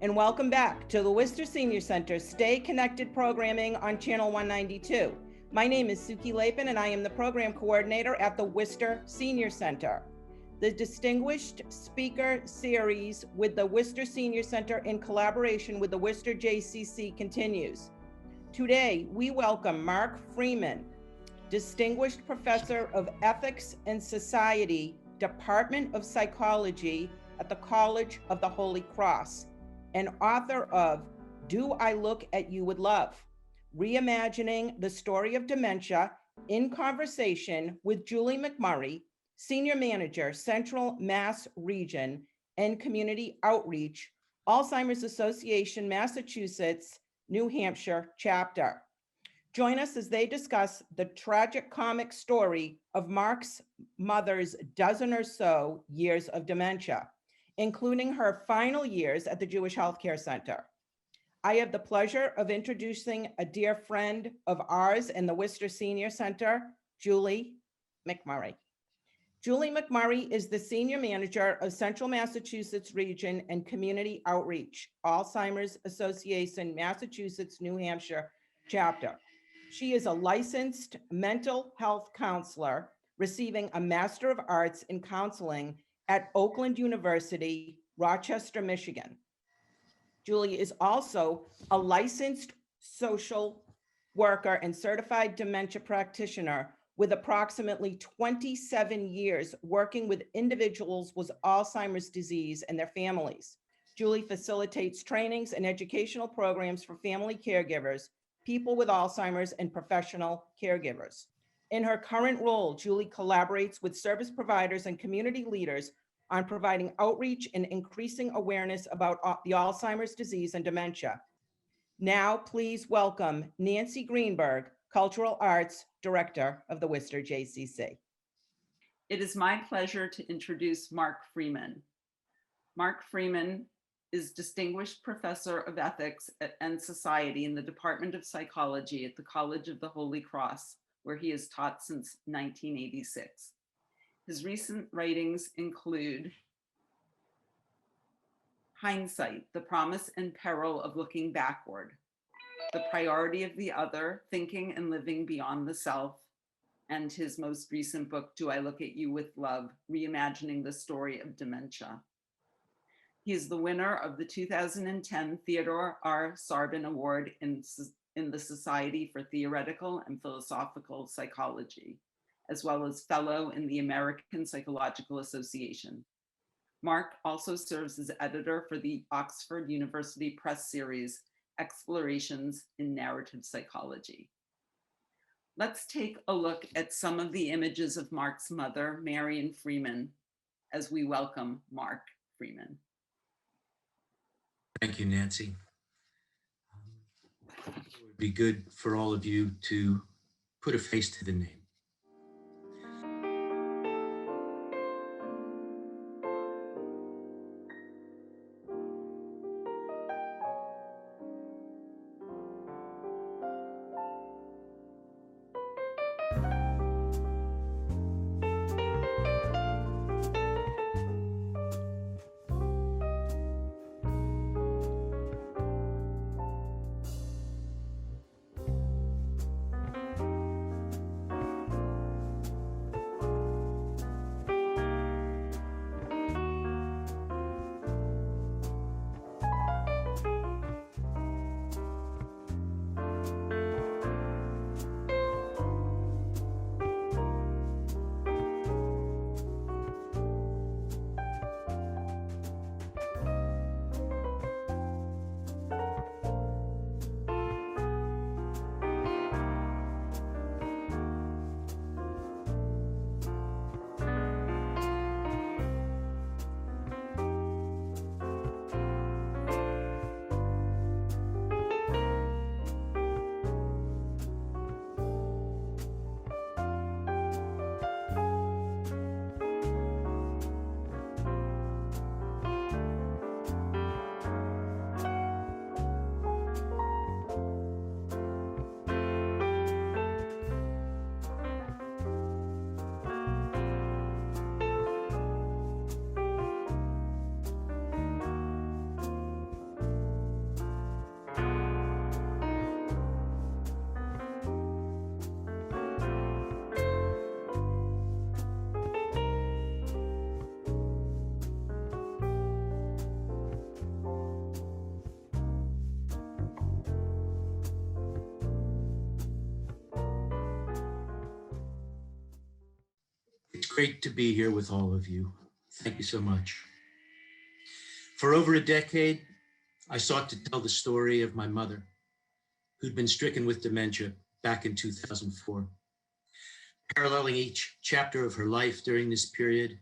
and welcome back to the Worcester Senior Center Stay Connected programming on Channel 192. My name is Suki Lapin, and I am the program coordinator at the Worcester Senior Center. The Distinguished Speaker Series with the Worcester Senior Center in collaboration with the Worcester JCC continues. Today, we welcome Mark Freeman, Distinguished Professor of Ethics and Society, Department of Psychology at the College of the Holy Cross, and author of Do I Look at You with Love? Reimagining the Story of Dementia, in conversation with Julie McMurray, Senior Manager, Central Mass Region and Community Outreach, Alzheimer's Association, Massachusetts, New Hampshire chapter. Join us as they discuss the tragic comic story of Mark's mother's dozen or so years of dementia, including her final years at the Jewish Healthcare Center. I have the pleasure of introducing a dear friend of ours in the Worcester Senior Center, Julie McMurray. Julie McMurray is the Senior Manager of Central Massachusetts Region and Community Outreach, Alzheimer's Association, Massachusetts, New Hampshire chapter. She is a licensed mental health counselor, receiving a Master of Arts in Counseling at Oakland University, Rochester, Michigan. Julie is also a licensed social worker and certified dementia practitioner with approximately 27 years working with individuals with Alzheimer's disease and their families. Julie facilitates trainings and educational programs for family caregivers, people with Alzheimer's, and professional caregivers. In her current role, Julie collaborates with service providers and community leaders on providing outreach and increasing awareness about the Alzheimer's disease and dementia. Now, please welcome Nancy Greenberg, Cultural Arts Director of the Worcester JCC. It is my pleasure to introduce Mark Freeman. Mark Freeman is Distinguished Professor of Ethics and Society in the Department of Psychology at the College of the Holy Cross, where he has taught since 1986. His recent writings include Hindsight, the Promise and Peril of Looking Backward, The Priority of the Other, Thinking and Living Beyond the Self, and his most recent book, Do I Look at You with Love? Reimagining the Story of Dementia. He is the winner of the 2010 Theodore R. Sarbin Award in the Society for Theoretical and Philosophical Psychology, as well as fellow in the American Psychological Association. Mark also serves as editor for the Oxford University Press series, Explorations in Narrative Psychology. Let's take a look at some of the images of Mark's mother, Marion Freeman, as we welcome Mark Freeman. Thank you, Nancy. It would be good for all of you to put a face to the name. great to be here with all of you. Thank you so much. For over a decade, I sought to tell the story of my mother, who'd been stricken with dementia back in 2004. Paralleling each chapter of her life during this period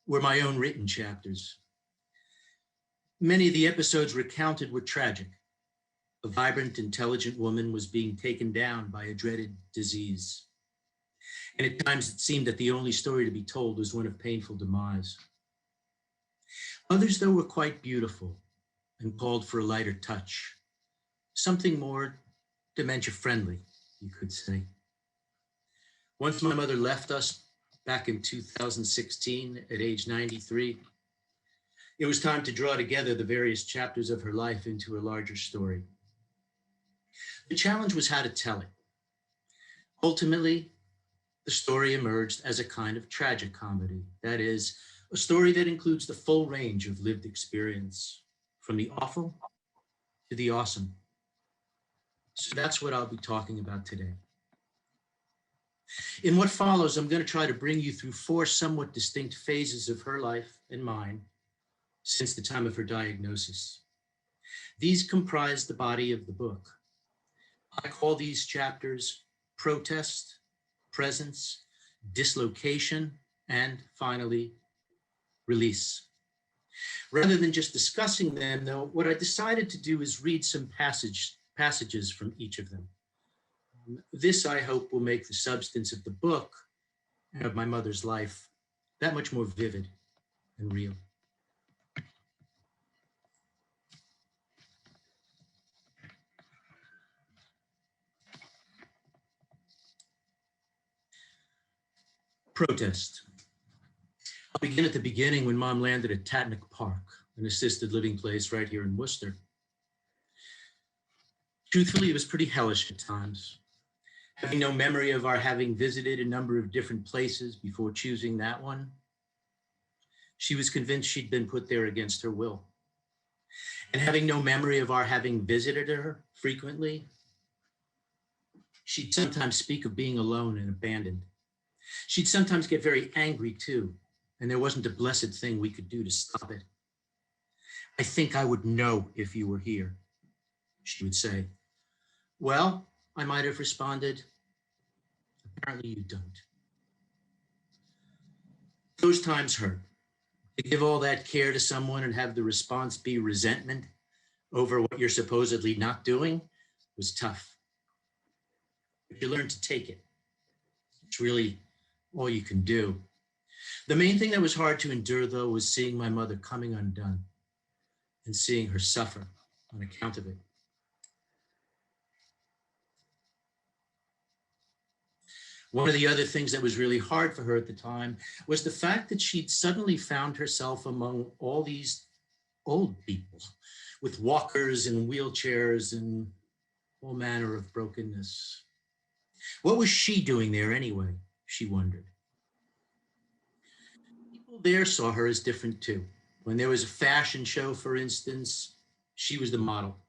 were my own written chapters. Many of the episodes recounted were tragic. A vibrant, intelligent woman was being taken down by a dreaded disease. And at times it seemed that the only story to be told was one of painful demise. Others, though, were quite beautiful and called for a lighter touch, something more dementia-friendly, you could say. Once my mother left us back in 2016 at age 93, it was time to draw together the various chapters of her life into a larger story. The challenge was how to tell it. Ultimately, the story emerged as a kind of tragic comedy. That is, a story that includes the full range of lived experience, from the awful to the awesome. So that's what I'll be talking about today. In what follows, I'm going to try to bring you through 4 somewhat distinct phases of her life and mine since the time of her diagnosis. These comprise the body of the book. I call these chapters protest, presence, dislocation, and finally, release. Rather than just discussing them, though, what I decided to do is read some passages from each of them. This, I hope, will make the substance of the book and of my mother's life that much more vivid and real. Protest. I'll begin at the beginning when Mom landed at Tatnick Park, an assisted living place right here in Worcester. Truthfully, it was pretty hellish at times. Having no memory of our having visited a number of different places before choosing that one, she was convinced she'd been put there against her will. And having no memory of our having visited her frequently, she'd sometimes speak of being alone and abandoned. She'd sometimes get very angry too, and there wasn't a blessed thing we could do to stop it. "I think I would know if you were here," she would say. "Well," I might have responded, "apparently you don't." Those times hurt. To give all that care to someone and have the response be resentment over what you're supposedly not doing was tough. But you learn to take it. It's really all you can do. The main thing that was hard to endure, though, was seeing my mother coming undone and seeing her suffer on account of it. One of the other things that was really hard for her at the time was the fact that she'd suddenly found herself among all these old people with walkers and wheelchairs and all manner of brokenness. What was she doing there anyway, she wondered. People there saw her as different too. When there was a fashion show, for instance, she was the model.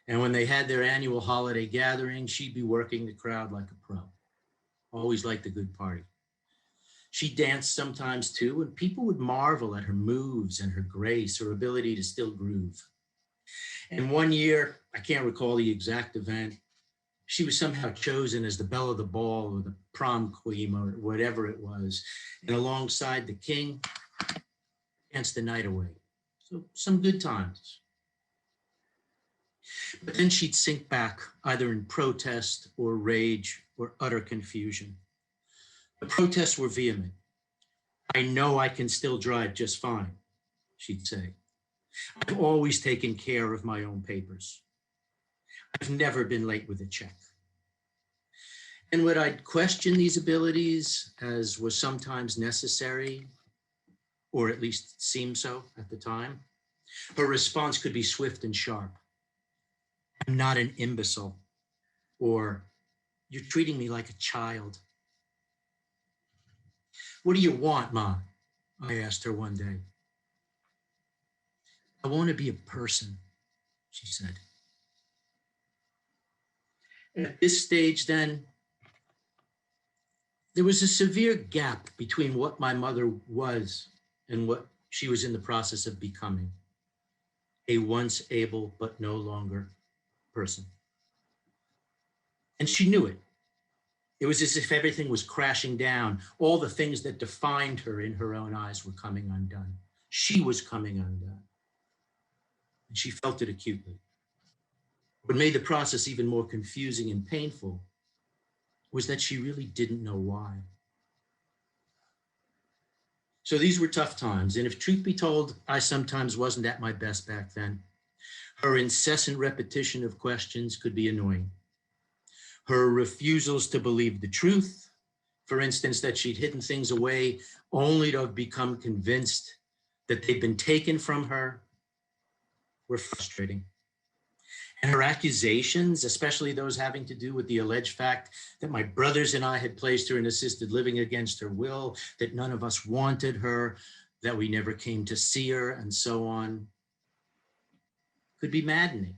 And when they had their annual holiday gathering, she'd be working the crowd like a pro. Always liked a good party. She danced sometimes too, and people would marvel at her moves and her grace, her ability to still groove. And one year, I can't recall the exact event, she was somehow chosen as the belle of the ball or the prom queen or whatever it was. And alongside the king, danced the night away. So some good times. But then she'd sink back, either in protest or rage or utter confusion. The protests were vehement. "I know I can still drive just fine," she'd say. "I've always taken care of my own papers. I've never been late with a check." And when I'd question these abilities, as was sometimes necessary, or at least seemed so at the time, her response could be swift and sharp. "I'm not an imbecile," or "you're treating me like a child." "What do you want, Ma?" I asked her one day. "I want to be a person," she said. At this stage then, There was a severe gap between what my mother was and what she was in the process of becoming, a once able but no longer person. And she knew it. It was as if everything was crashing down. All the things that defined her in her own eyes were coming undone. She was coming undone. And she felt it acutely. What made the process even more confusing and painful was that she really didn't know why. So these were tough times. And if truth be told, I sometimes wasn't at my best back then. Her incessant repetition of questions could be annoying. Her refusals to believe the truth, for instance, that she'd hidden things away only to have become convinced that they'd been taken from her, were frustrating. And her accusations, especially those having to do with the alleged fact that my brothers and I had placed her in assisted living against her will, that none of us wanted her, that we never came to see her, and so on, could be maddening.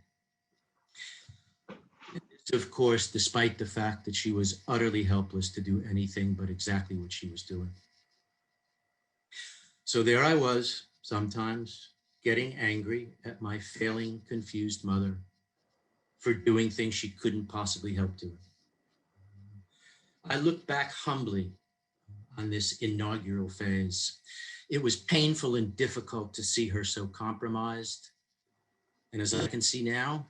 Of course, despite the fact that she was utterly helpless to do anything but exactly what she was doing. So there I was, sometimes getting angry at my failing, confused mother for doing things she couldn't possibly help doing. I look back humbly on this inaugural phase. It was painful and difficult to see her so compromised. And as I can see now,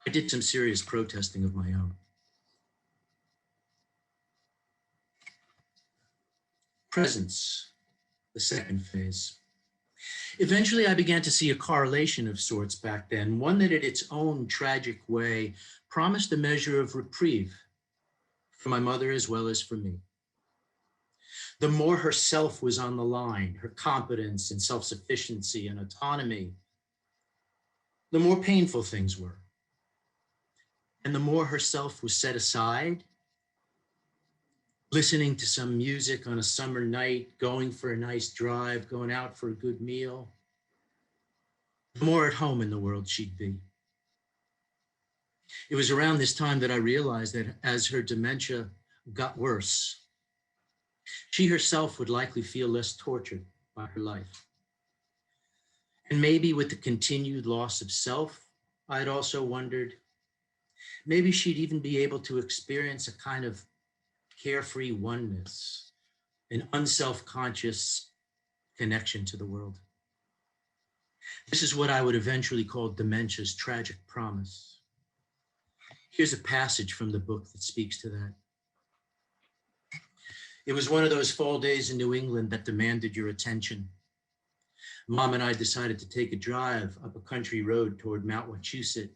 I did some serious protesting of my own. Presence, the second phase. Eventually, I began to see a correlation of sorts back then, one that in its own tragic way promised a measure of reprieve for my mother as well as for me. The more her self was on the line, her competence and self-sufficiency and autonomy, the more painful things were. And the more herself was set aside, listening to some music on a summer night, going for a nice drive, going out for a good meal, the more at home in the world she'd be. It was around this time that I realized that as her dementia got worse, she herself would likely feel less tortured by her life. And maybe with the continued loss of self, I'd also wondered, maybe she'd even be able to experience a kind of carefree oneness, an unself-conscious connection to the world. This is what I would eventually call dementia's tragic promise. Here's a passage from the book that speaks to that. It was one of those fall days in New England that demanded your attention. Mom and I decided to take a drive up a country road toward Mount Wachusett,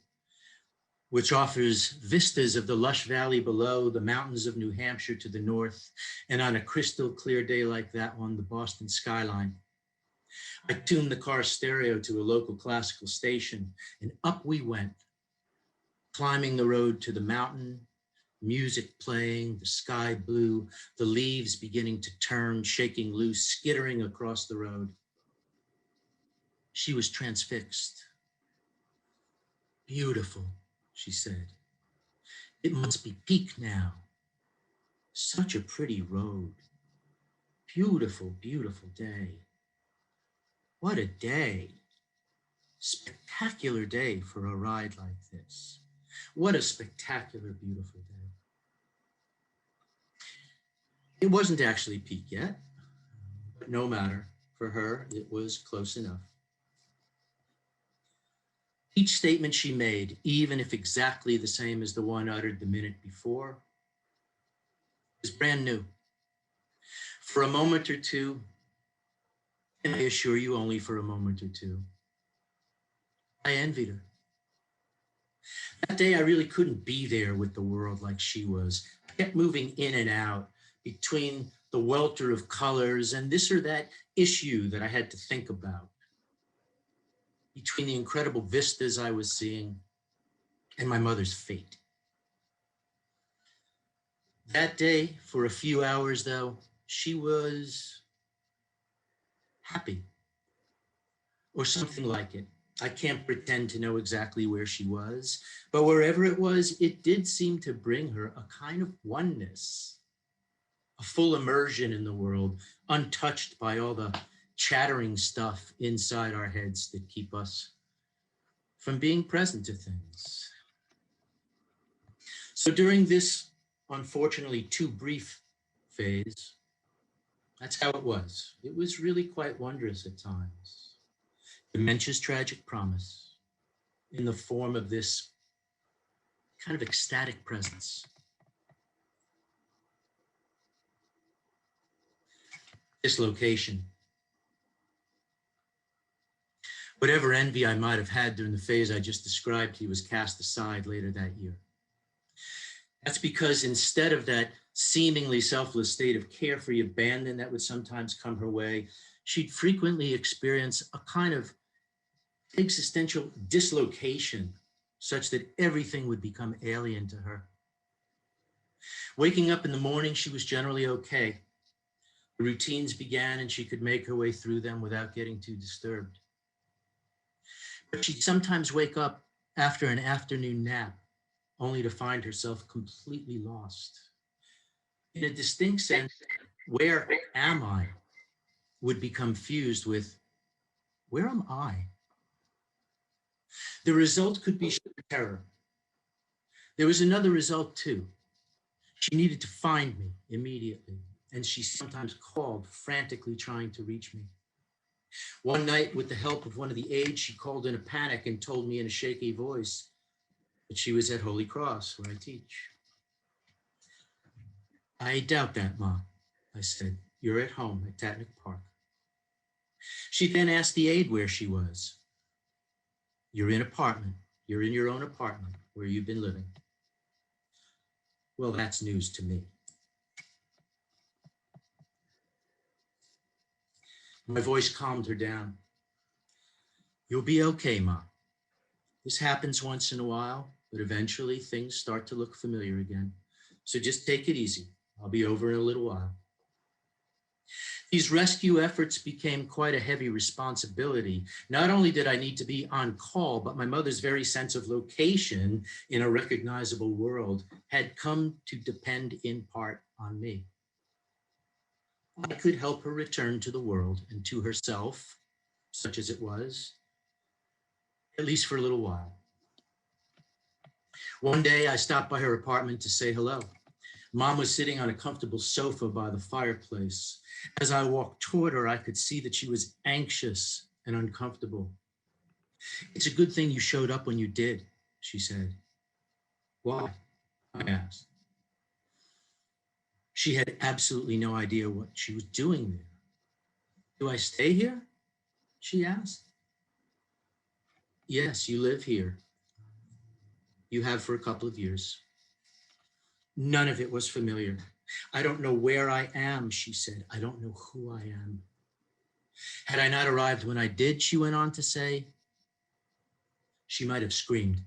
which offers vistas of the lush valley below, the mountains of New Hampshire to the north, and on a crystal clear day like that one, the Boston skyline. I tuned the car stereo to a local classical station, and up we went, climbing the road to the mountain, music playing, the sky blue, the leaves beginning to turn, shaking loose, skittering across the road. She was transfixed. Beautiful, she said. It must be peak now. Such a pretty road. Beautiful, beautiful day. What a day. Spectacular day for a ride like this. What a spectacular, beautiful day. It wasn't actually peak yet, but no matter. For her, it was close enough. Each statement she made, even if exactly the same as the one uttered the minute before, is brand new. For a moment or two, and I assure you only for a moment or two, I envied her. That day, I really couldn't be there with the world like she was. I kept moving in and out between the welter of colors and this or that issue that I had to think about, between the incredible vistas I was seeing and my mother's fate. That day, for a few hours though, she was happy, or something like it. I can't pretend to know exactly where she was, but wherever it was, it did seem to bring her a kind of oneness, a full immersion in the world, untouched by all the chattering stuff inside our heads that keep us from being present to things. So during this, unfortunately, too brief phase, that's how it was. It was really quite wondrous at times. Dementia's tragic promise in the form of this kind of ecstatic presence. Dislocation. Whatever envy I might have had during the phase I just described, he was cast aside later that year. That's because instead of that seemingly selfless state of carefree abandon that would sometimes come her way, she'd frequently experience a kind of existential dislocation such that everything would become alien to her. Waking up in the morning, she was generally okay. The routines began and she could make her way through them without getting too disturbed. But she'd sometimes wake up after an afternoon nap only to find herself completely lost. In a distinct sense, where am I would become fused with, where am I? The result could be sheer terror. There was another result too. She needed to find me immediately, and she sometimes called, frantically trying to reach me. One night, with the help of one of the aides, she called in a panic and told me in a shaky voice that she was at Holy Cross, where I teach. I doubt that, Ma, I said. You're at home at Tatnick Park. She then asked the aide where she was. You're in apartment. You're in your own apartment where you've been living. Well, that's news to me. My voice calmed her down. You'll be okay, Ma. This happens once in a while, but eventually things start to look familiar again. So just take it easy. I'll be over in a little while. These rescue efforts became quite a heavy responsibility. Not only did I need to be on call, but my mother's very sense of location in a recognizable world had come to depend in part on me. I could help her return to the world and to herself, such as it was, at least for a little while. One day I stopped by her apartment to say hello. Mom was sitting on a comfortable sofa by the fireplace. As I walked toward her, I could see that she was anxious and uncomfortable. It's a good thing you showed up when you did, she said. Why? I asked. She had absolutely no idea what she was doing there. Do I stay here? She asked. Yes, you live here. You have for a couple of years. None of it was familiar. I don't know where I am, she said. I don't know who I am. Had I not arrived when I did, she went on to say, she might have screamed.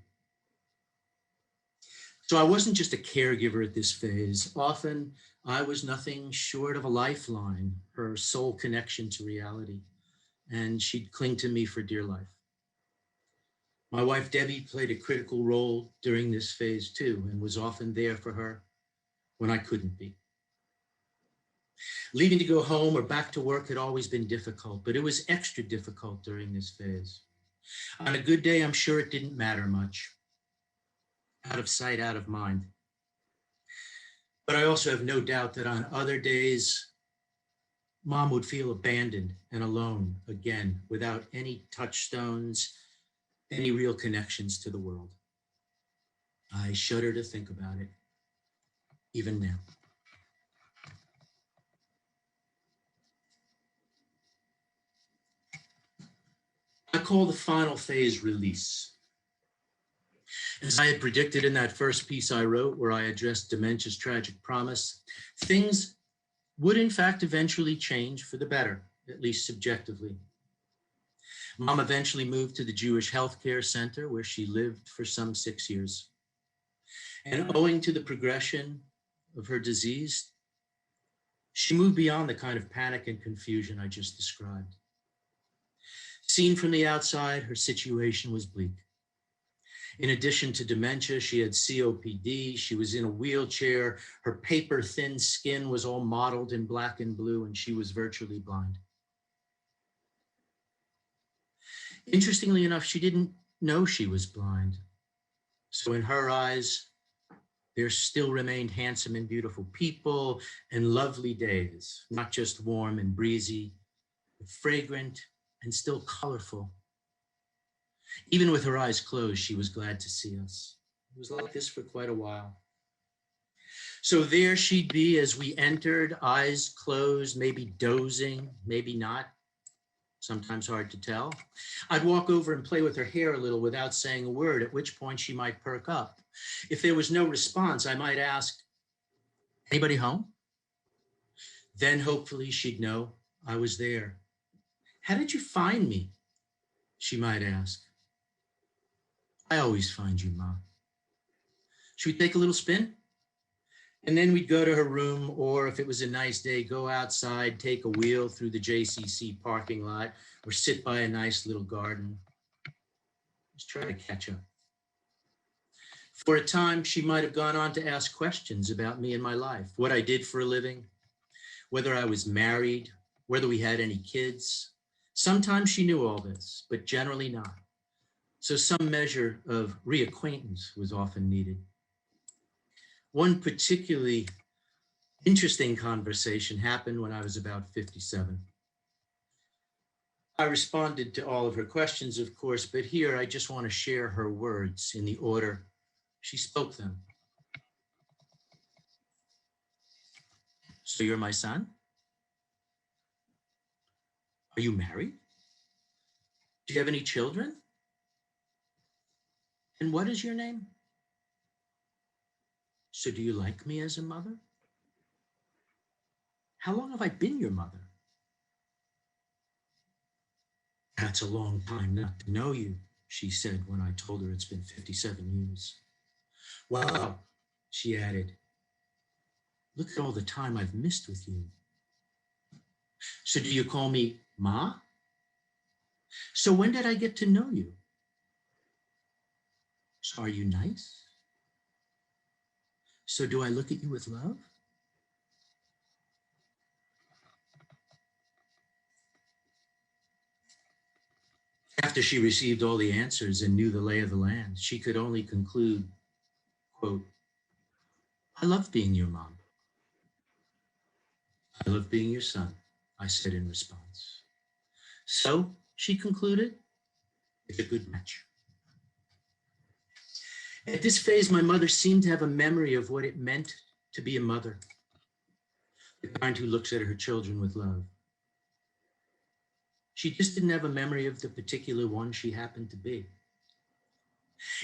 So I wasn't just a caregiver at this phase. Often I was nothing short of a lifeline, her sole connection to reality, and she'd cling to me for dear life. My wife, Debbie, played a critical role during this phase too, and was often there for her when I couldn't be. Leaving to go home or back to work had always been difficult, but it was extra difficult during this phase. On a good day, I'm sure it didn't matter much. Out of sight, out of mind. But I also have no doubt that on other days, Mom would feel abandoned and alone again, without any touchstones, any real connections to the world. I shudder to think about it, even now. I call the final phase release. As I had predicted in that first piece I wrote, where I addressed dementia's tragic promise, things would in fact eventually change for the better, at least subjectively. Mom eventually moved to the Jewish Healthcare Center, where she lived for some 6 years. And owing to the progression of her disease, she moved beyond the kind of panic and confusion I just described. Seen from the outside, her situation was bleak. In addition to dementia, she had COPD, she was in a wheelchair, her paper-thin skin was all mottled in black and blue, and she was virtually blind. Interestingly enough, she didn't know she was blind. So in her eyes, there still remained handsome and beautiful people and lovely days, not just warm and breezy, but fragrant and still colorful. Even with her eyes closed, she was glad to see us. It was like this for quite a while. So there she'd be as we entered, eyes closed, maybe dozing, maybe not, sometimes hard to tell. I'd walk over and play with her hair a little without saying a word, at which point she might perk up. If there was no response, I might ask, "Anybody home?" Then hopefully she'd know I was there. "How did you find me?" she might ask. "I always find you, Ma." Should we take a little spin? And then we'd go to her room, or if it was a nice day, go outside, take a wheel through the JCC parking lot, or sit by a nice little garden. Just try to catch up. For a time, she might have gone on to ask questions about me and my life, what I did for a living, whether I was married, whether we had any kids. Sometimes she knew all this, but generally not. So some measure of reacquaintance was often needed. One particularly interesting conversation happened when I was about 57. I responded to all of her questions, of course, but here I just want to share her words in the order she spoke them. "So you're my son? Are you married? Do you have any children? And what is your name? So do you like me as a mother? How long have I been your mother?" "That's a long time not to know you," she said when I told her it's been 57 years. "Wow," she added, "look at all the time I've missed with you. So do you call me Ma? So when did I get to know you? So are you nice? So do I look at you with love?" After she received all the answers and knew the lay of the land, she could only conclude, quote, "I love being your mom." "I love being your son," I said in response. So, she concluded, it's a good match. At this phase, my mother seemed to have a memory of what it meant to be a mother, the kind who looks at her children with love. She just didn't have a memory of the particular one she happened to be.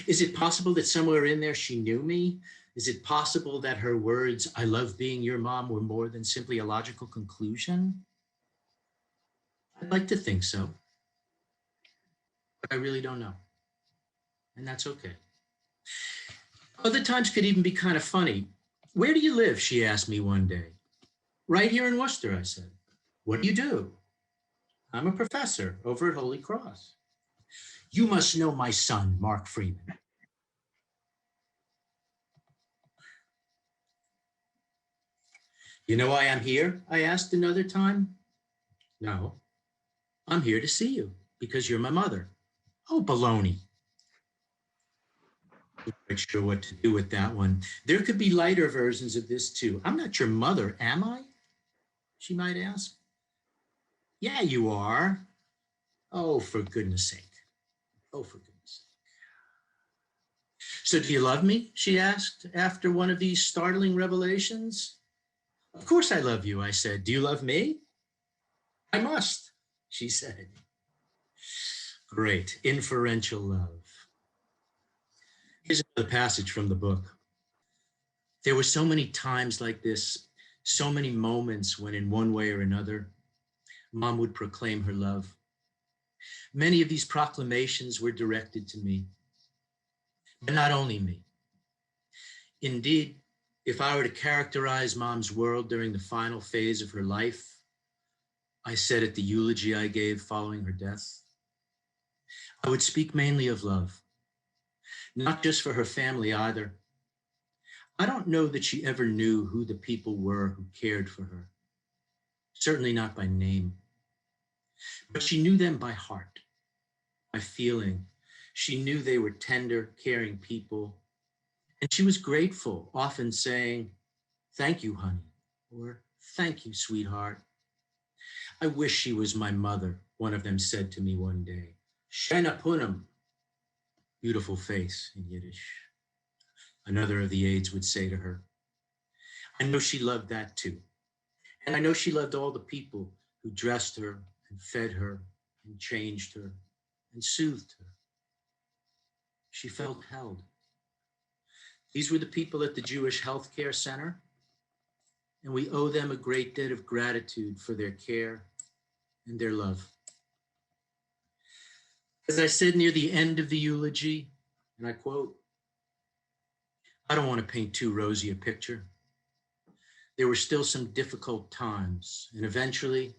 Is it possible that somewhere in there she knew me? Is it possible that her words, "I love being your mom," were more than simply a logical conclusion? I'd like to think so, but I really don't know. And that's okay. Other times could even be kind of funny. "Where do you live?" she asked me one day. "Right here in Worcester," I said. "What do you do?" "I'm a professor over at Holy Cross." "You must know my son, Mark Freeman." "You know why I'm here?" I asked another time. "No, I'm here to see you because you're my mother." "Oh, baloney." I'm not quite sure what to do with that one. There could be lighter versions of this too. "I'm not your mother, am I?" she might ask. "Yeah, you are." "Oh, for goodness sake. Oh, for goodness sake." "So do you love me?" she asked after one of these startling revelations. "Of course I love you," I said. "Do you love me?" "I must," she said. Great, inferential love. Here's another passage from the book. There were so many times like this, so many moments when in one way or another, Mom would proclaim her love. Many of these proclamations were directed to me, but not only me. Indeed, if I were to characterize Mom's world during the final phase of her life, I said at the eulogy I gave following her death, I would speak mainly of love, not just for her family either. I don't know that she ever knew who the people were who cared for her, certainly not by name, but she knew them by heart, by feeling. She knew they were tender, caring people, and she was grateful, often saying, "Thank you, honey," or "Thank you, sweetheart." "I wish she was my mother," one of them said to me one day. "Shena punam," beautiful face in Yiddish, another of the aides would say to her. I know she loved that too. And I know she loved all the people who dressed her and fed her and changed her and soothed her. She felt held. These were the people at the Jewish Healthcare Center, and we owe them a great debt of gratitude for their care and their love. As I said near the end of the eulogy, and I quote, "I don't want to paint too rosy a picture. There were still some difficult times, and eventually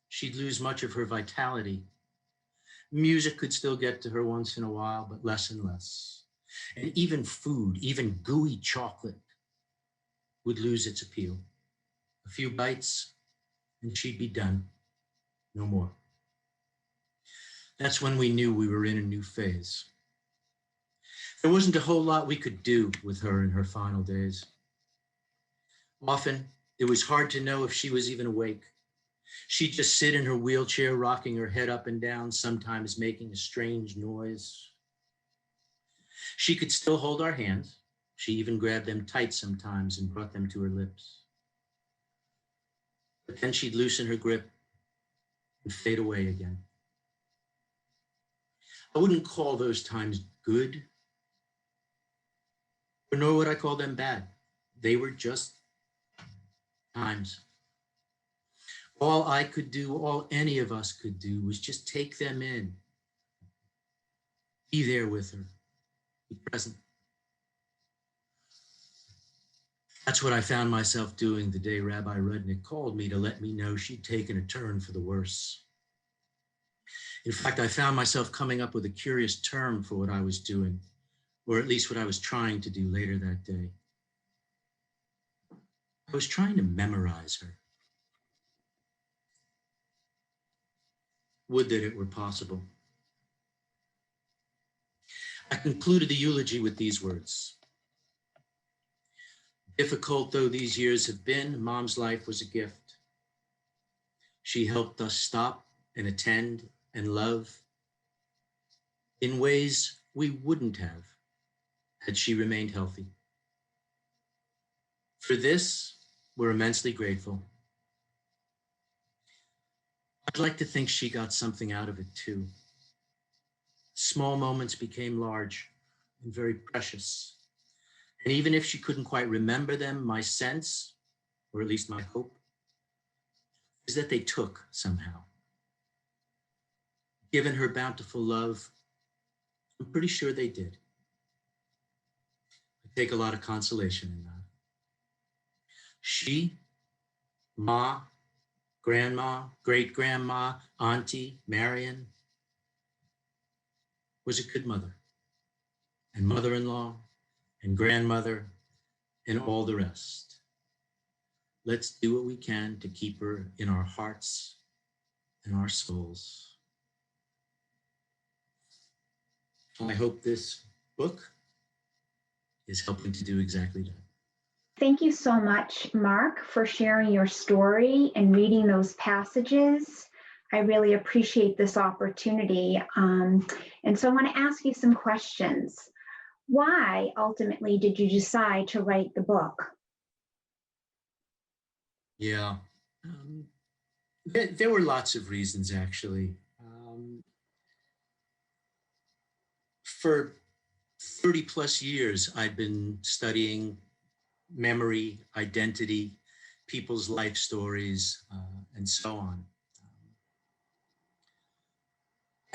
she'd lose much of her vitality. Music could still get to her once in a while, but less and less. And even food, even gooey chocolate, would lose its appeal. A few bites, and she'd be done. No more." That's when we knew we were in a new phase. There wasn't a whole lot we could do with her in her final days. Often, it was hard to know if she was even awake. She'd just sit in her wheelchair, rocking her head up and down, sometimes making a strange noise. She could still hold our hands. She even grabbed them tight sometimes and brought them to her lips. But then she'd loosen her grip and fade away again. I wouldn't call those times good, nor would I call them bad. They were just times. All I could do, all any of us could do, was just take them in, be there with her, be present. That's what I found myself doing the day Rabbi Rudnick called me to let me know she'd taken a turn for the worse. In fact, I found myself coming up with a curious term for what I was doing, or at least what I was trying to do later that day. I was trying to memorize her. Would that it were possible. I concluded the eulogy with these words. Difficult though these years have been, Mom's life was a gift. She helped us stop and attend and love in ways we wouldn't have had she remained healthy. For this, we're immensely grateful. I'd like to think she got something out of it too. Small moments became large and very precious. And even if she couldn't quite remember them, my sense, or at least my hope, is that they took somehow. Given her bountiful love, I'm pretty sure they did. I take a lot of consolation in that. She, Ma, Grandma, great-grandma, Auntie, Marion, was a good mother, and mother-in-law, and grandmother, and all the rest. Let's do what we can to keep her in our hearts and our souls. I hope this book is helping to do exactly that. Thank you so much, Mark, for sharing your story and reading those passages. I really appreciate this opportunity. And so I want to ask you some questions. Why ultimately did you decide to write the book? Yeah, there were lots of reasons, actually. For 30 plus years, I'd been studying memory, identity, people's life stories, and so on.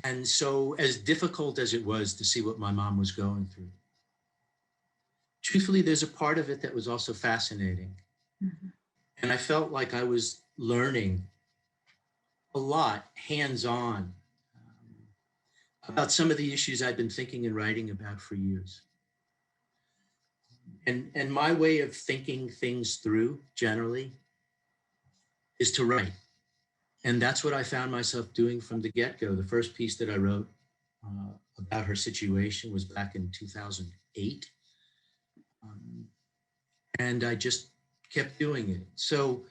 And so, as difficult as it was to see what my mom was going through, truthfully, there's a part of it that was also fascinating. Mm-hmm. And I felt like I was learning a lot, hands-on, about some of the issues I've been thinking and writing about for years. And my way of thinking things through generally is to write. And that's what I found myself doing from the get-go. The first piece that I wrote about her situation was back in 2008. And I just kept doing it. So,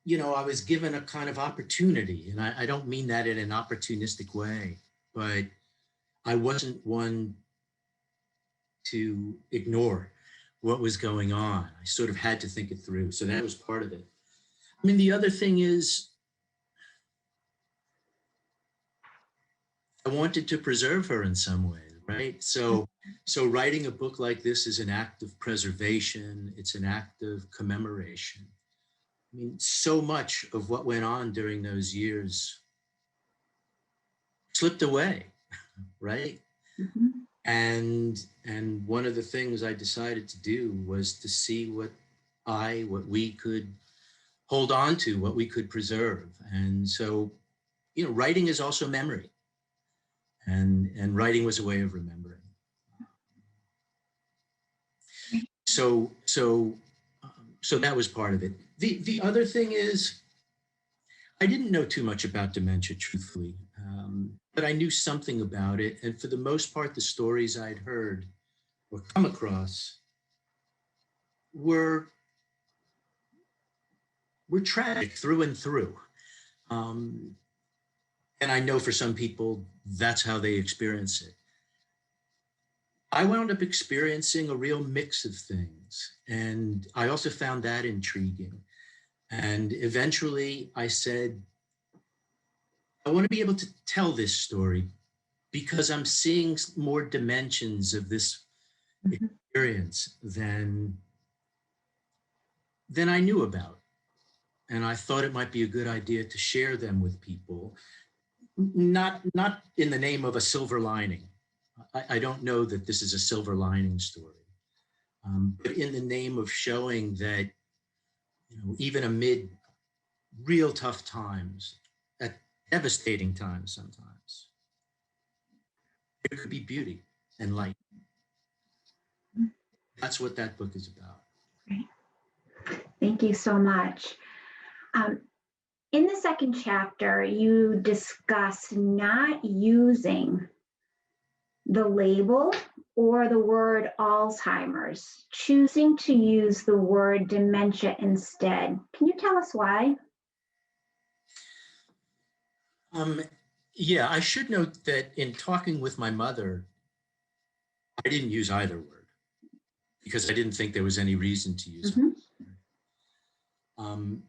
you know, I was given a kind of opportunity, and I don't mean that in an opportunistic way, but I wasn't one to ignore what was going on. I sort of had to think it through. So that was part of it. I mean, the other thing is, I wanted to preserve her in some way, right? So writing a book like this is an act of preservation. It's an act of commemoration. I mean, so much of what went on during those years slipped away, right? Mhm. And one of the things I decided to do was to see what we could hold on to, what we could preserve. And so, you know, writing is also memory. And writing was a way of remembering. So that was part of it. The other thing is, I didn't know too much about dementia, truthfully, but I knew something about it. And for the most part, the stories I'd heard or come across were tragic through and through. And I know for some people, that's how they experience it. I wound up experiencing a real mix of things. And I also found that intriguing. And eventually I said, I want to be able to tell this story because I'm seeing more dimensions of this experience than I knew about. And I thought it might be a good idea to share them with people, not in the name of a silver lining. I don't know that this is a silver lining story, but in the name of showing that, you know, even amid real tough times, at devastating times sometimes, there could be beauty and light. That's what that book is about. Great. Thank you so much. In the second chapter, you discuss not using the label or the word Alzheimer's, choosing to use the word dementia instead. Can you tell us why? Yeah, I should note that in talking with my mother, I didn't use either word because I didn't think there was any reason to use it.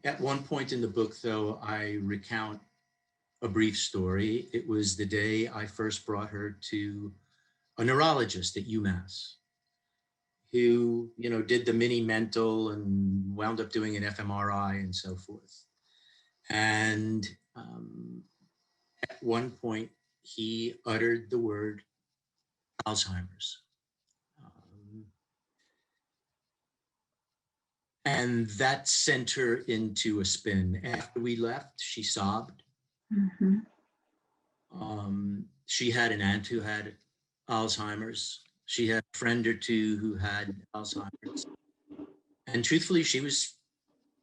At one point in the book, though, I recount a brief story. It was the day I first brought her to a neurologist at UMass who, you know, did the mini mental and wound up doing an fMRI and so forth. And at one point, he uttered the word Alzheimer's. And that sent her into a spin. After we left, she sobbed. Mm-hmm. She had an aunt who had Alzheimer's. She had a friend or two who had Alzheimer's. And truthfully, she was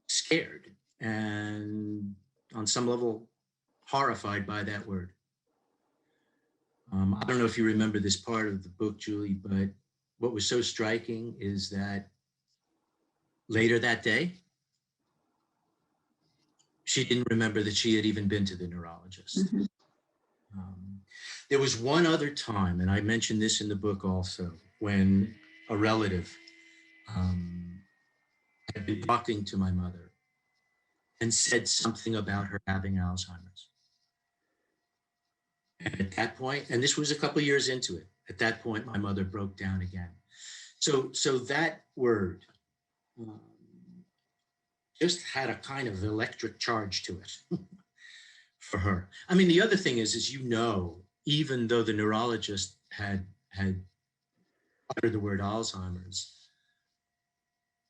scared and on some level horrified by that word. I don't know if you remember this part of the book, Julie, but what was so striking is that later that day, she didn't remember that she had even been to the neurologist. Mm-hmm. There was one other time, and I mentioned this in the book also, when a relative had been talking to my mother and said something about her having Alzheimer's. And at that point, and this was a couple of years into it, at that point, my mother broke down again. So that word just had a kind of electric charge to it for her. I mean, the other thing is, you know, even though the neurologist had uttered the word Alzheimer's,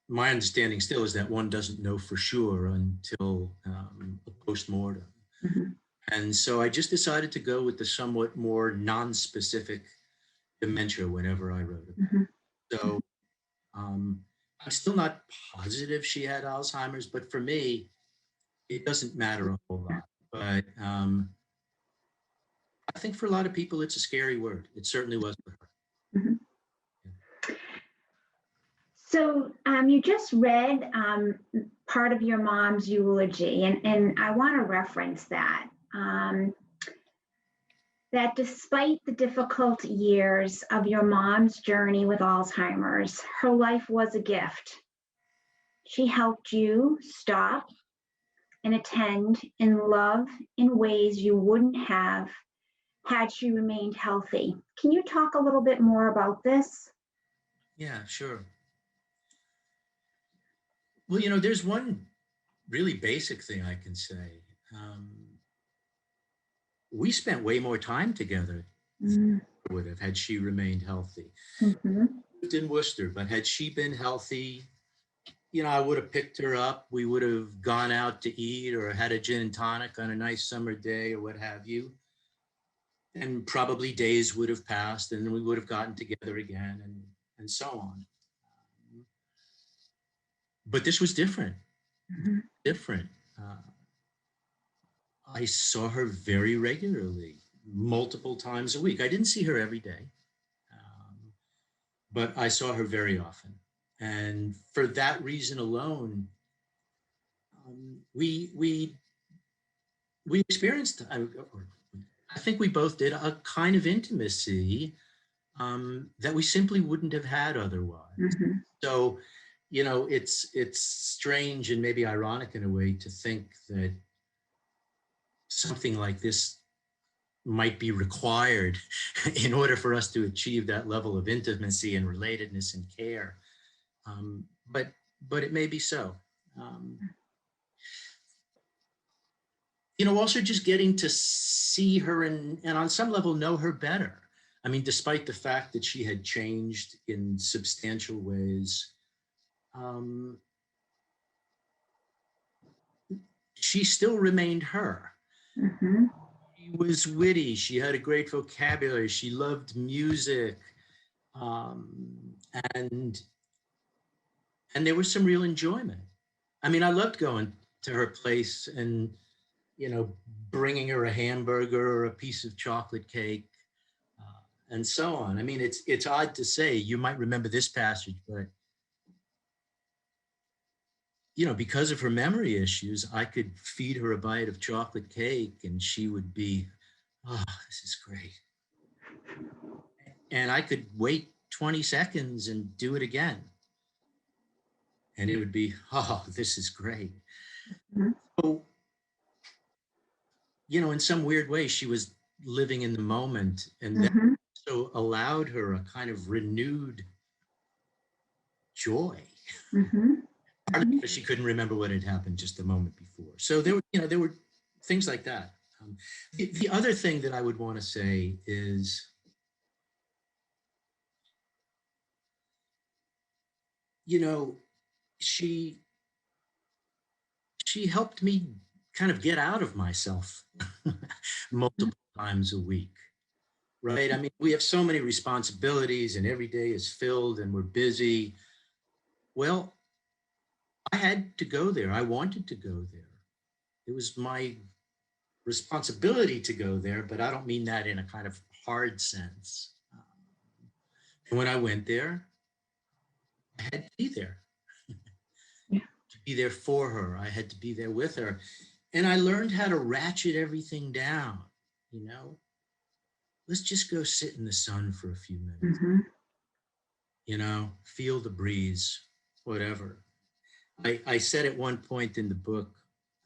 my understanding still is that one doesn't know for sure until a postmortem. Mm-hmm. And so I just decided to go with the somewhat more non-specific dementia whenever I wrote it. Mhm. So I'm still not positive she had Alzheimer's, but for me, it doesn't matter a whole lot. But I think for a lot of people, it's a scary word. It certainly was for her. Mhm. So you just read part of your mom's eulogy, and I want to reference that. That despite the difficult years of your mom's journey with Alzheimer's, her life was a gift. She helped you stop and attend and love in ways you wouldn't have had she remained healthy. Can you talk a little bit more about this? Yeah, sure. Well, there's one really basic thing I can say. We spent way more time together than we would have had she remained healthy. Mm-hmm. Lived in Worcester, but had she been healthy, I would have picked her up. We would have gone out to eat or had a gin and tonic on a nice summer day or what have you. And probably days would have passed and then we would have gotten together again and so on. But this was different. Mm-hmm. Different. I saw her very regularly, multiple times a week. I didn't see her every day, but I saw her very often. And for that reason alone, we experienced, I think we both did, a kind of intimacy that we simply wouldn't have had otherwise. Mm-hmm. So, it's strange and maybe ironic in a way to think that something like this might be required in order for us to achieve that level of intimacy and relatedness and care. But it may be so. Also just getting to see her and on some level know her better. I mean, despite the fact that she had changed in substantial ways, she still remained her. Mm-hmm. She was witty. She had a great vocabulary. She loved music. And there was some real enjoyment. I mean, I loved going to her place and, bringing her a hamburger or a piece of chocolate cake and so on. I mean, it's odd to say, you might remember this passage, but, because of her memory issues, I could feed her a bite of chocolate cake and she would be, oh, this is great. And I could wait 20 seconds and do it again. And it would be, oh, this is great. Mm-hmm. So, in some weird way, she was living in the moment, and that Mm-hmm. so allowed her a kind of renewed joy. Mm-hmm. Partly because she couldn't remember what had happened just a moment before. So there were things like that. The other thing that I would want to say is, she helped me kind of get out of myself multiple times a week. Right? I mean, we have so many responsibilities and every day is filled and we're busy. Well, I had to go there. I wanted to go there. It was my responsibility to go there, but I don't mean that in a kind of hard sense. And when I went there, I had to be there. Yeah. To be there for her. I had to be there with her. And I learned how to ratchet everything down, Let's just go sit in the sun for a few minutes. Mm-hmm. Feel the breeze, whatever. I said at one point in the book,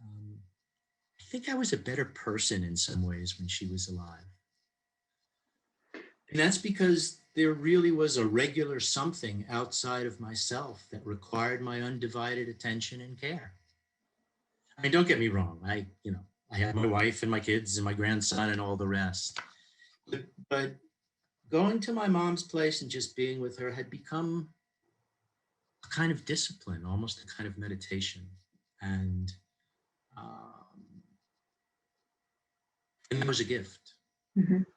I think I was a better person in some ways when she was alive. And that's because there really was a regular something outside of myself that required my undivided attention and care. I mean, don't get me wrong. I had my wife and my kids and my grandson and all the rest. But going to my mom's place and just being with her had become a kind of discipline, almost a kind of meditation. And And it was a gift. Mhm.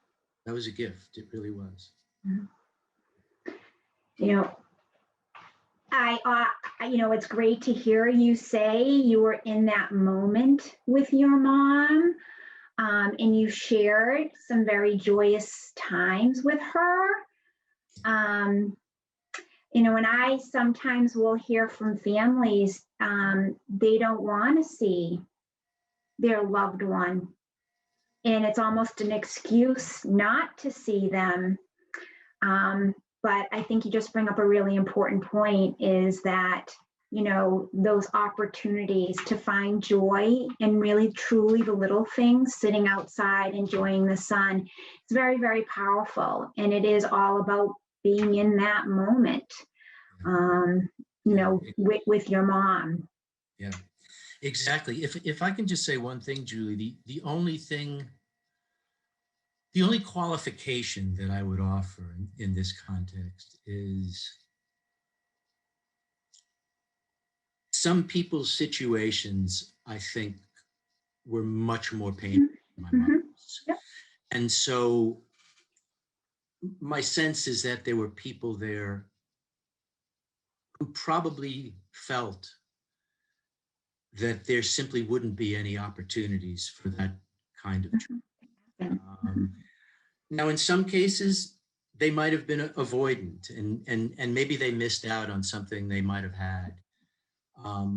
That was a gift. It really was. Mhm. You know, it's great to hear you say you were in that moment with your mom, and you shared some very joyous times with her. And I sometimes will hear from families, they don't want to see their loved one, and it's almost an excuse not to see them. But I think you just bring up a really important point, is that, those opportunities to find joy and really truly the little things, sitting outside, enjoying the sun, it's very, very powerful. And it is all about being in that moment, with your mom. Yeah, exactly. If I can just say one thing, Julie, the only qualification that I would offer in this context is some people's situations, I think, were much more painful than my mother's. Yep. And so my sense is that there were people there who probably felt that there simply wouldn't be any opportunities for that kind of treatment. Now, in some cases, they might have been avoidant, and maybe they missed out on something they might have had. But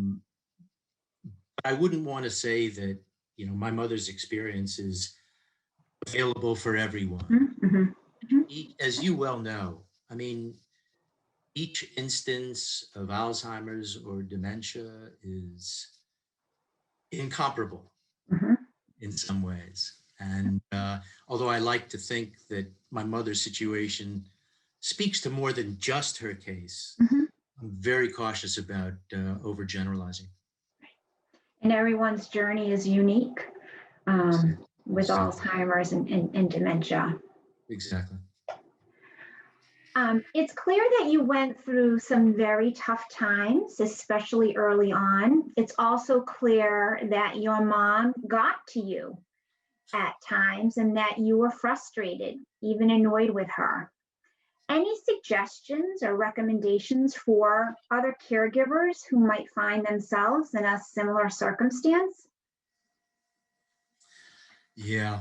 I wouldn't want to say that, my mother's experience is available for everyone. As you well know, I mean, each instance of Alzheimer's or dementia is incomparable in some ways. And although I like to think that my mother's situation speaks to more than just her case, I'm very cautious about overgeneralizing. And everyone's journey is unique, with Alzheimer's and dementia. Exactly. It's clear that you went through some very tough times, especially early on. It's also clear that your mom got to you at times and that you were frustrated, even annoyed with her. Any suggestions or recommendations for other caregivers who might find themselves in a similar circumstance? Yeah.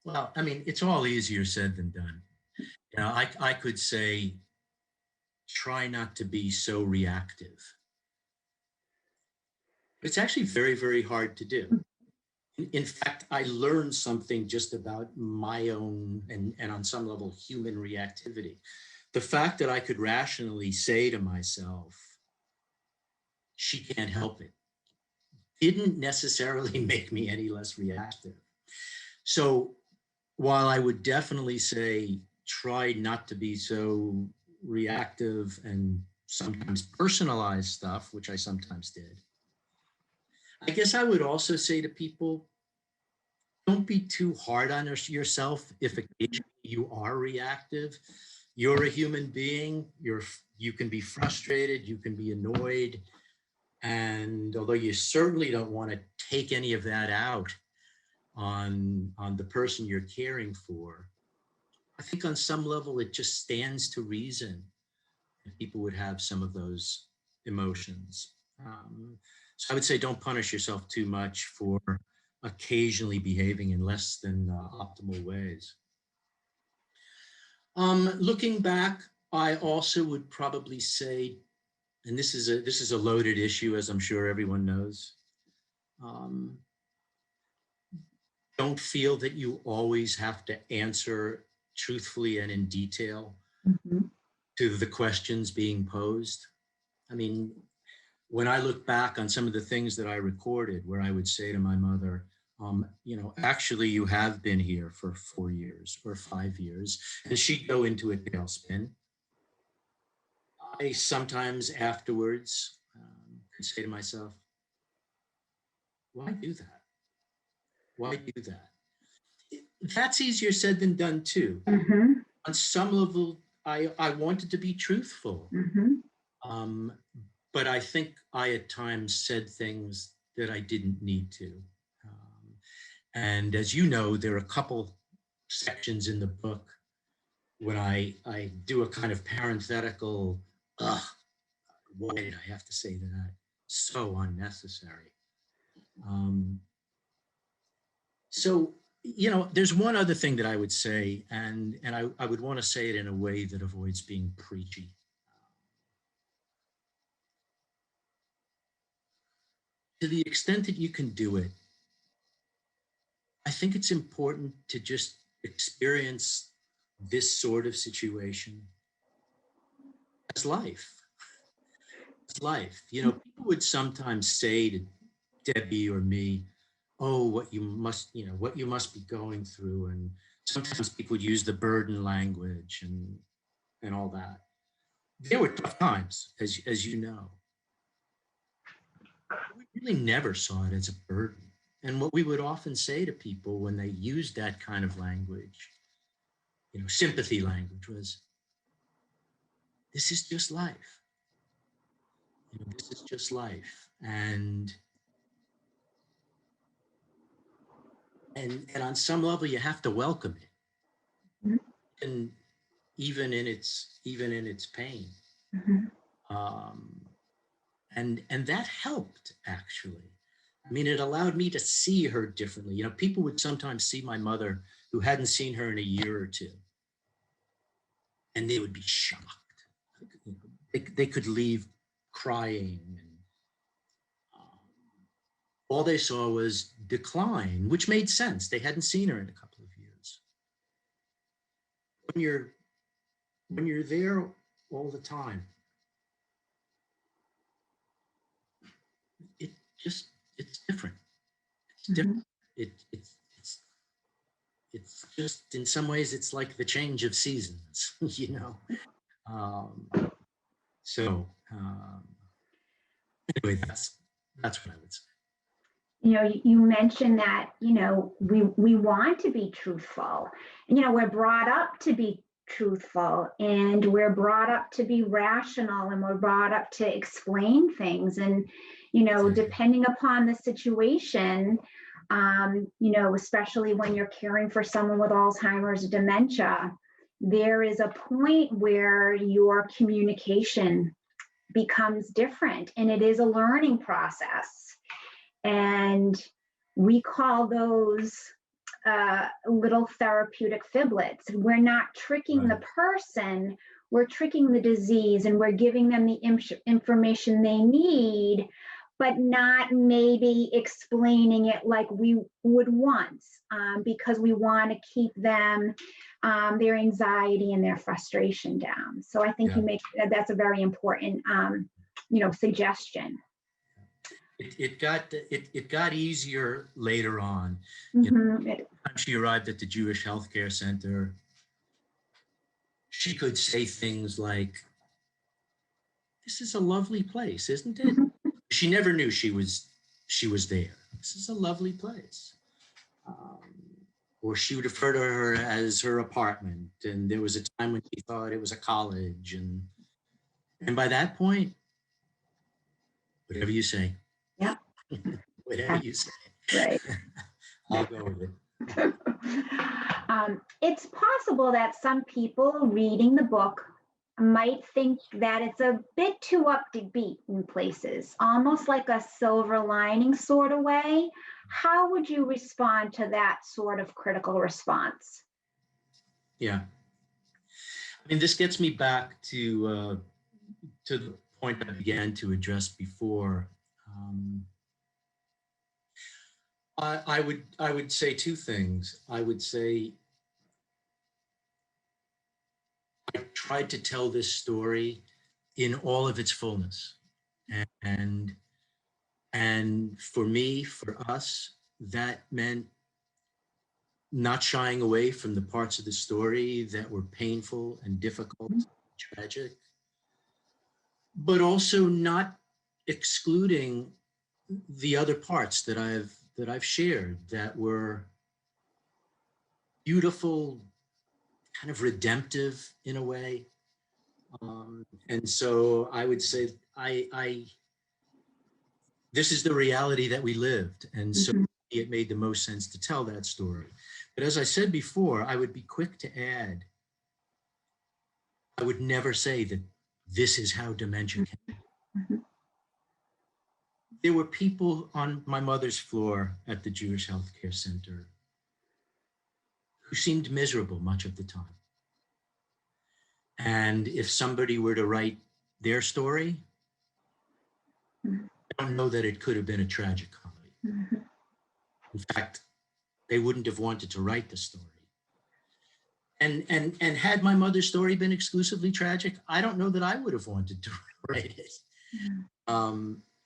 Well, I mean, it's all easier said than done. I could say, try not to be so reactive. It's actually very, very hard to do. In fact, I learned something just about my own and on some level human reactivity. The fact that I could rationally say to myself, she can't help it, didn't necessarily make me any less reactive. So while I would definitely say, try not to be so reactive and sometimes personalize stuff, which I sometimes did, I guess I would also say to people, don't be too hard on yourself if occasionally you are reactive. You're a human being. You can be frustrated. You can be annoyed. And although you certainly don't want to take any of that out on the person you're caring for, I think on some level it just stands to reason that people would have some of those emotions. So I would say don't punish yourself too much for occasionally behaving in less than optimal ways. Looking back, I also would probably say, and this is a loaded issue, as I'm sure everyone knows. Don't feel that you always have to answer truthfully and in detail to the questions being posed. I mean, when I look back on some of the things that I recorded, where I would say to my mother, actually, you have been here for 4 years or 5 years, and she'd go into a tailspin. I sometimes afterwards could say to myself, why do that? Why do that? That's easier said than done too. On some level, I wanted to be truthful. But I think I at times said things that I didn't need to. And as you know, there are a couple sections in the book when I do a kind of parenthetical, why did I have to say that? So unnecessary. So, you know, there's one other thing that I would say, and I would want to say it in a way that avoids being preachy. To the extent that you can do it, I think it's important to just experience this sort of situation as life. As life. You know, people would sometimes say to Debbie or me, oh, what you must be going through. And sometimes people would use the burden language and all that. There were tough times, as you know. We really never saw it as a burden. And what we would often say to people when they used that kind of language, you know, sympathy language, was, this is just life. You know, this is just life. And on some level, you have to welcome it. Mhm. And even in its pain. And that helped, actually. I mean, it allowed me to see her differently. You know, people would sometimes see my mother who hadn't seen her in a year or two, and they would be shocked. They could leave crying, and all they saw was decline, which made sense. They hadn't seen her in a couple of years. When you're there all the time, it's different. It's different. It's just, in some ways, it's like the change of seasons, you know. Anyway, that's what I would say. You know, you mentioned that, you know, we want to be truthful. You know, we're brought up to be truthful, and we're brought up to be rational, and we're brought up to explain things. And, you know, depending upon the situation, you know, especially when you're caring for someone with Alzheimer's or dementia, there is a point where your communication becomes different, and it is a learning process. And we call those little therapeutic fiblets. We're not tricking the person, we're tricking the disease, and we're giving them the information they need, but not maybe explaining it like we would want, because we want to keep them, their anxiety and their frustration down. So I think that's a very important, you know, suggestion. It got easier later on. You know, when she arrived at the Jewish Healthcare Center, she could say things like, "This is a lovely place, isn't it?" She never knew she was there. This is a lovely place. Or she would refer to her as her apartment, and there was a time when she thought it was a college, and by that point, whatever you say. Yeah. Whatever you say. Right. I'll go with it. It's possible that some people reading the book might think that it's a bit too upbeat in places, almost like a silver lining sort of way. How would you respond to that sort of critical response? Yeah. I mean, this gets me back to the point I began to address before. I would say two things. I would say I tried to tell this story in all of its fullness, and for me, for us, that meant not shying away from the parts of the story that were painful and difficult, tragic, but also not excluding the other parts that I've shared that were beautiful, kind of redemptive in a way. And so I would say I this is the reality that we lived. And so Mhm. it made the most sense to tell that story. But as I said before, I would be quick to add, I would never say that this is how dementia came. Mhm. There were people on my mother's floor at the Jewish Healthcare Center who seemed miserable much of the time. And if somebody were to write their story, Mhm. I don't know that it could have been a tragic comedy. Mhm. In fact, they wouldn't have wanted to write the story. And had my mother's story been exclusively tragic, I don't know that I would have wanted to write it.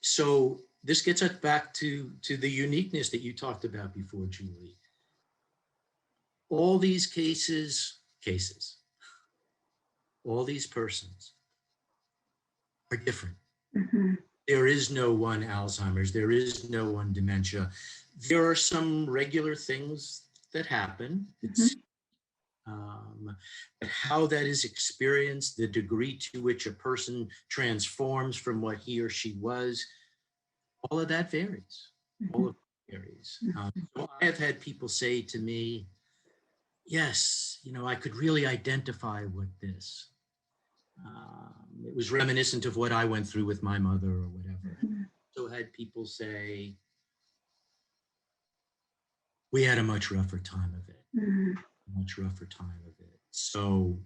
So this gets us back to the uniqueness that you talked about before, Julie. All these cases, all these persons are different. Mhm. There is no one Alzheimer's. There is no one dementia. There are some regular things that happen. It's, but how that is experienced, the degree to which a person transforms from what he or she was, all of that varies. All of it varies. So I have had people say to me, yes, I could really identify with this. It was reminiscent of what I went through with my mother or whatever. So had people say, we had a much rougher time of it, much rougher time of it. So,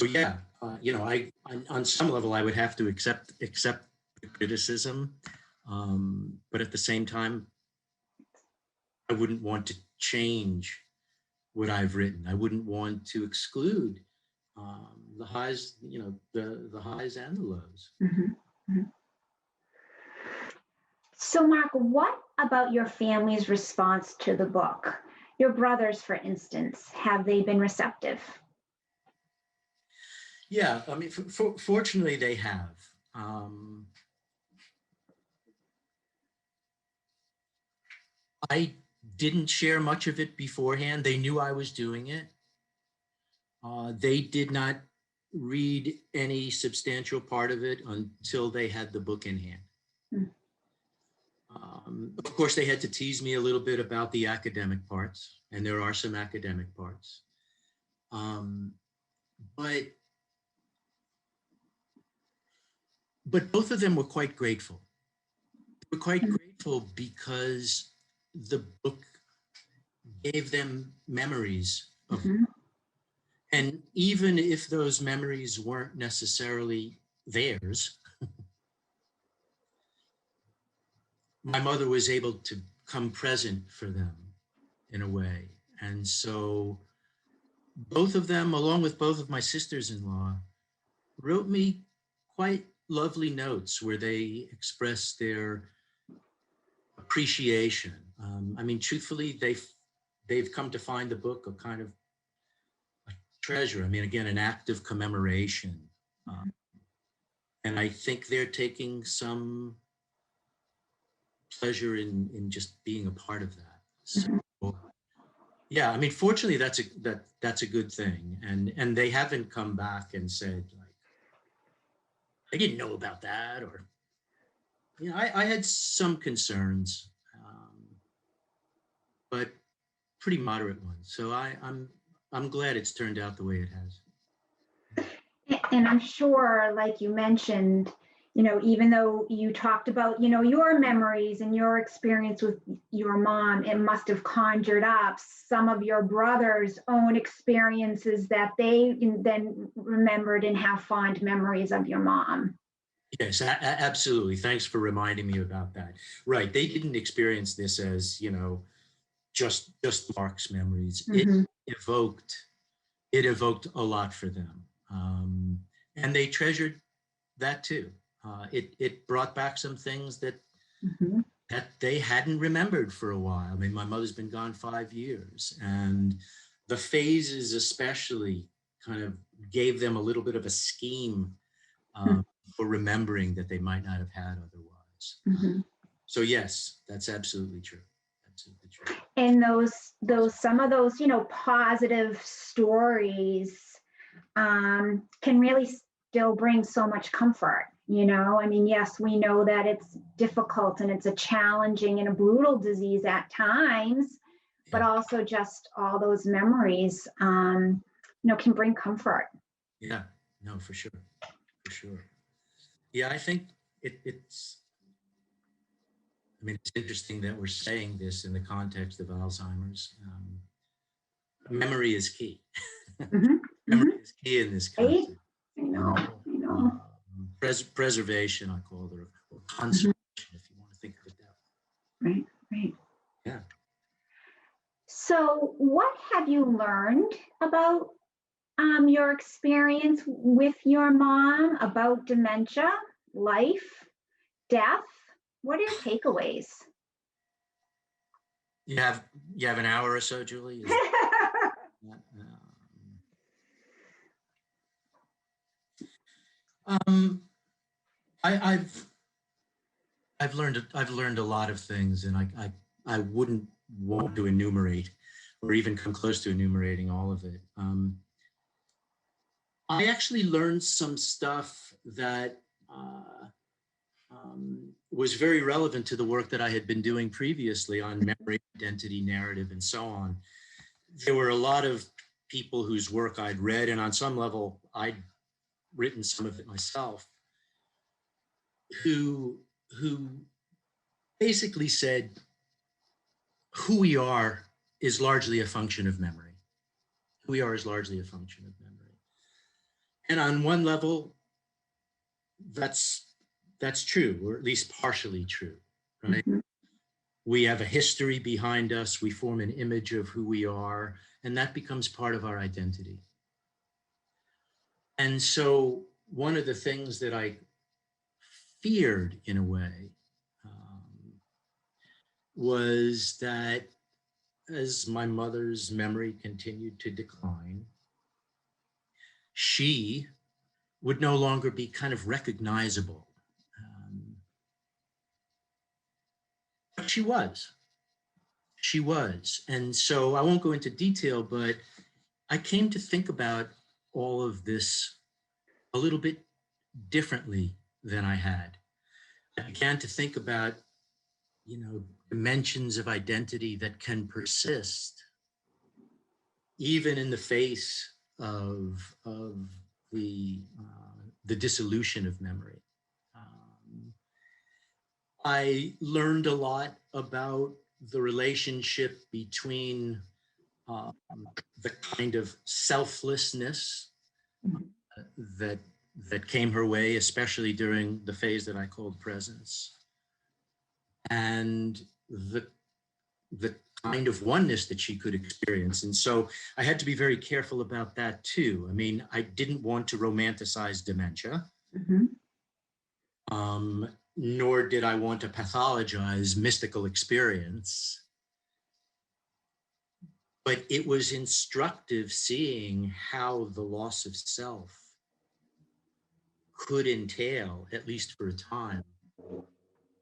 yeah, I on some level I would have to accept the criticism, but at the same time, I wouldn't want to change what I've written. I wouldn't want to exclude the highs, the highs and the lows. Mhm. Mhm. So, Mark, what about your family's response to the book? Your brothers, for instance, have they been receptive? Yeah, I mean, fortunately, they have. I didn't share much of it beforehand. They knew I was doing it. They did not read any substantial part of it until they had the book in hand. Of course, they had to tease me a little bit about the academic parts, and there are some academic parts. But both of them were quite grateful. They were quite grateful because the book gave them memories of, and even if those memories weren't necessarily theirs, my mother was able to come present for them in a way. And so both of them, along with both of my sisters-in-law, wrote me quite lovely notes where they expressed their appreciation. I mean, truthfully, they've come to find the book a kind of a treasure. I mean, again, an act of commemoration. And I think they're taking some pleasure in just being a part of that. So, yeah, I mean, fortunately, that's a good thing. And they haven't come back and said, like, I didn't know about that, or, I had some concerns, but pretty moderate ones. So I'm glad it's turned out the way it has. And I'm sure, like you mentioned, even though you talked about, your memories and your experience with your mom, it must have conjured up some of your brother's own experiences that they then remembered and have fond memories of your mom. Yes, absolutely. Thanks for reminding me about that. Right. They didn't experience this as, just Mark's memories. It evoked a lot for them. And they treasured that too. It brought back some things that they hadn't remembered for a while. I mean, my mother's been gone 5 years, and the phases especially kind of gave them a little bit of a scheme for remembering that they might not have had otherwise. So yes, that's absolutely true. Absolutely true. And some of those, positive stories can really still bring so much comfort, I mean, yes, we know that it's difficult and it's a challenging and a brutal disease at times, but also just all those memories, can bring comfort. Yeah, no, for sure. For sure. Yeah, I think it's interesting that we're saying this in the context of Alzheimer's. Memory is key. Mm-hmm. Memory is key in this context. I know. Preservation, I call it, or conservation, if you want to think of it that way. Right. Yeah. So what have you learned about your experience with your mom, about dementia, life, death? What are your takeaways? You have an hour or so, Julie? I've learned a lot of things, and I wouldn't want to enumerate or even come close to enumerating all of it. I actually learned some stuff that was very relevant to the work that I had been doing previously on memory, identity, narrative, and so on. There were a lot of people whose work I'd read, and on some level, I'd written some of it myself, who basically said who we are is largely a function of memory. Who we are is largely a function of memory. And on one level, that's true, or at least partially true, right? Mm-hmm. We have a history behind us, we form an image of who we are, and that becomes part of our identity. And so one of the things that I feared in a way was that as my mother's memory continued to decline, she would no longer be kind of recognizable. But she was. And so I won't go into detail, but I came to think about all of this a little bit differently than I had. I began to think about, dimensions of identity that can persist even in the face of the dissolution of memory. I learned a lot about the relationship between the kind of selflessness that came her way, especially during the phase that I called presence, and the kind of oneness that she could experience. And so I had to be very careful about that too. I mean, I didn't want to romanticize dementia, nor did I want to pathologize mystical experience. But it was instructive seeing how the loss of self could entail, at least for a time,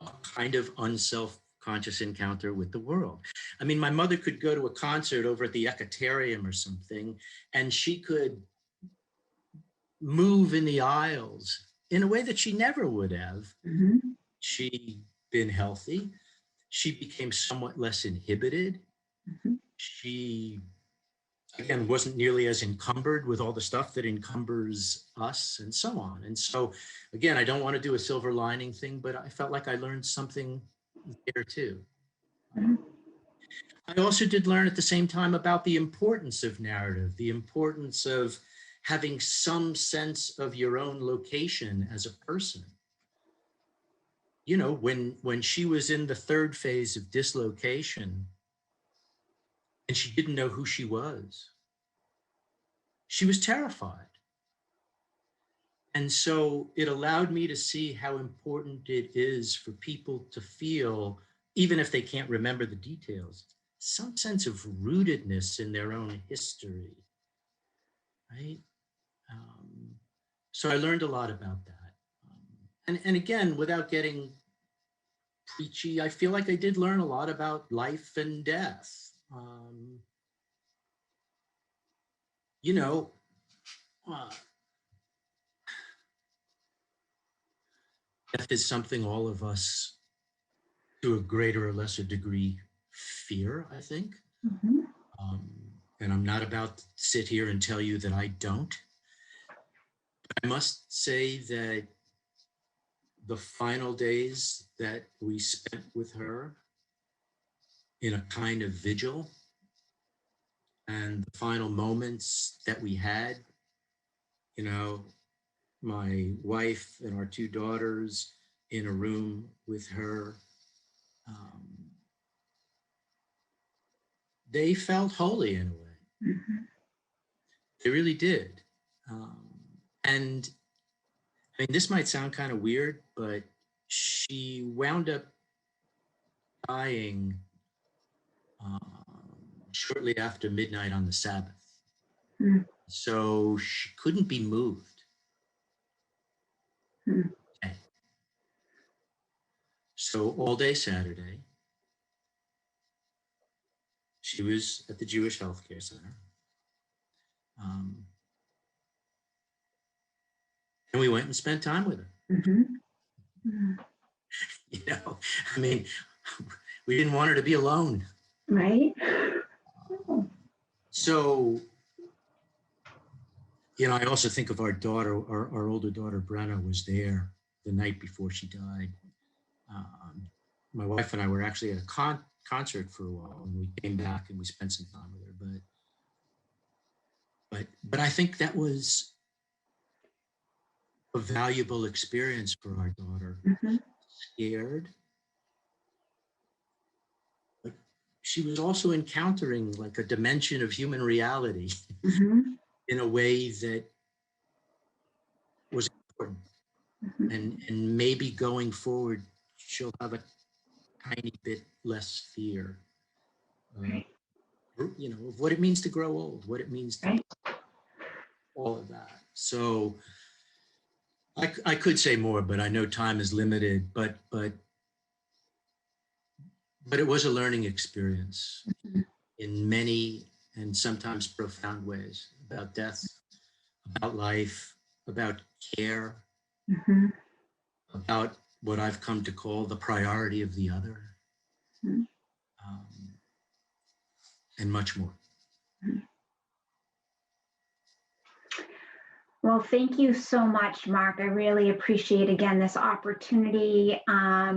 a kind of unself-conscious encounter with the world. I mean, my mother could go to a concert over at the Ecotarium or something, and she could move in the aisles in a way that she never would have. She'd been healthy. She became somewhat less inhibited. She, again, wasn't nearly as encumbered with all the stuff that encumbers us and so on. And so, again, I don't want to do a silver lining thing, but I felt like I learned something there too. I also did learn at the same time about the importance of narrative, the importance of having some sense of your own location as a person. When she was in the third phase of dislocation and she didn't know who she was terrified. And so it allowed me to see how important it is for people to feel, even if they can't remember the details, some sense of rootedness in their own history, right? So I learned a lot about that. And again, without getting preachy, I feel like I did learn a lot about life and death. Death is something all of us, to a greater or lesser degree, fear, I think. Mhm. And I'm not about to sit here and tell you that I don't. But I must say that the final days that we spent with her in a kind of vigil, and the final moments that we had, you know, my wife and our two daughters in a room with her, they felt holy in a way. Mhm. They really did. And I mean, this might sound kind of weird, but she wound up dying shortly after midnight on the Sabbath. Mm. So she couldn't be moved. Mm. Okay. So all day Saturday, she was at the Jewish Healthcare Center. And we went and spent time with her. Mhm. Mm. You know, I mean, we didn't want her to be alone. Right? So, you know, I also think of our daughter, our older daughter, Brenna, was there the night before she died. My wife and I were actually at a concert for a while, and we came back and we spent some time with her. But I think that was a valuable experience for our daughter. Mhm. Scared, but she was also encountering like a dimension of human reality Mhm. in a way that was important. Mhm. And maybe going forward, she'll have a tiny bit less fear, Right. you know, of what it means to grow old, what it means to Right. all of that. So I could say more, but I know time is limited. But it was a learning experience Mhm. in many and sometimes profound ways about death, about life, about care, Mhm. about what I've come to call the priority of the other, Mhm. and much more. Well, thank you so much, Mark. I really appreciate, again, this opportunity,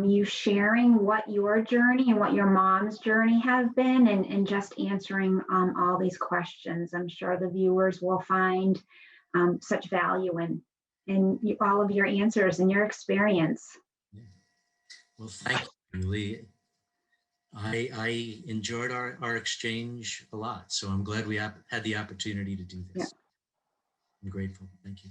you sharing what your journey and what your mom's journey have been, and just answering all these questions. I'm sure the viewers will find such value in all of your answers and your experience. Yeah. Well, thank you, Julie. I enjoyed our exchange a lot, so I'm glad we had the opportunity to do this. Yeah. I'm grateful. Thank you.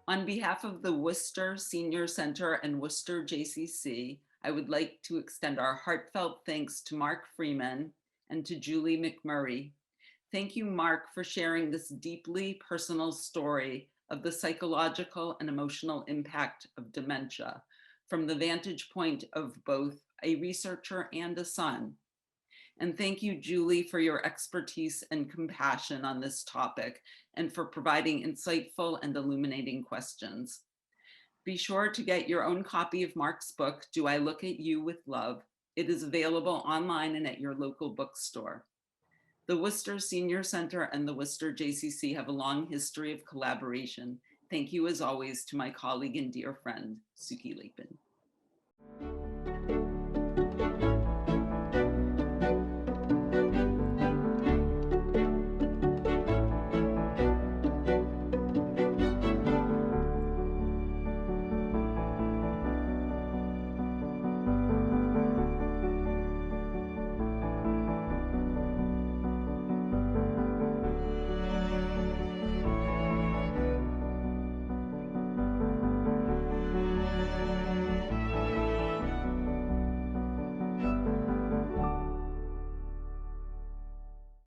On behalf of the Worcester Senior Center and Worcester JCC, I would like to extend our heartfelt thanks to Mark Freeman and to Julie McMurray. Thank you, Mark, for sharing this deeply personal story of the psychological and emotional impact of dementia from the vantage point of both a researcher and a son. And thank you, Julie, for your expertise and compassion on this topic and for providing insightful and illuminating questions. Be sure to get your own copy of Mark's book, Do I Look at You with Love? It is available online and at your local bookstore. The Worcester Senior Center and the Worcester JCC have a long history of collaboration. Thank you, as always, to my colleague and dear friend, Suki Lapin.